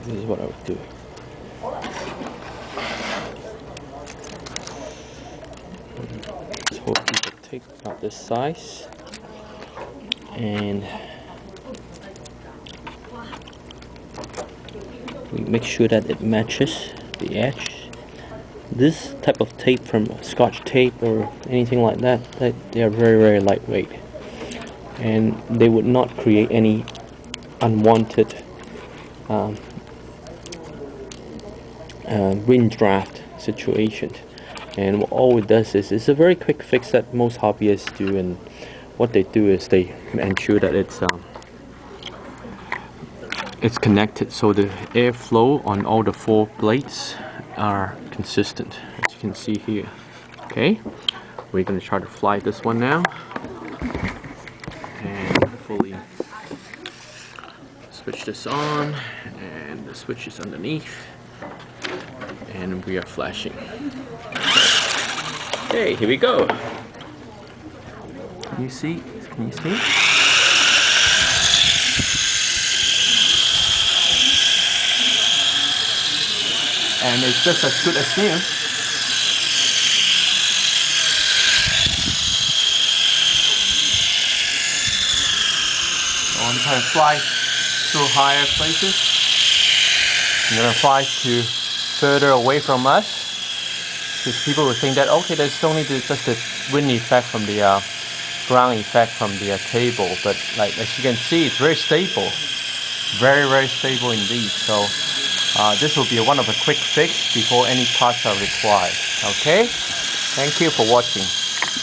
This is what I would do. This whole piece of tape about this size, and we make sure that it matches the edge. This type of tape from Scotch tape or anything like that, they are very lightweight, and they would not create any unwanted wind draft situation. And all it does is, it's a very quick fix that most hobbyists do, and what they do is they ensure that it's connected so the airflow on all the 4 blades are consistent, as you can see here. Okay, we're going to try to fly this one now, and hopefully switch this on, and the switch is underneath, and we are flashing. Okay, here we go. Can you see? Can you see? And it's just as good as new. So I'm trying to fly to higher places. I'm gonna fly to further away from us, because people would think that okay, there's only just the wind effect from the ground effect from the table, but like as you can see, it's very stable, very stable indeed. So this will be one of a quick fix before any parts are required. Okay, thank you for watching.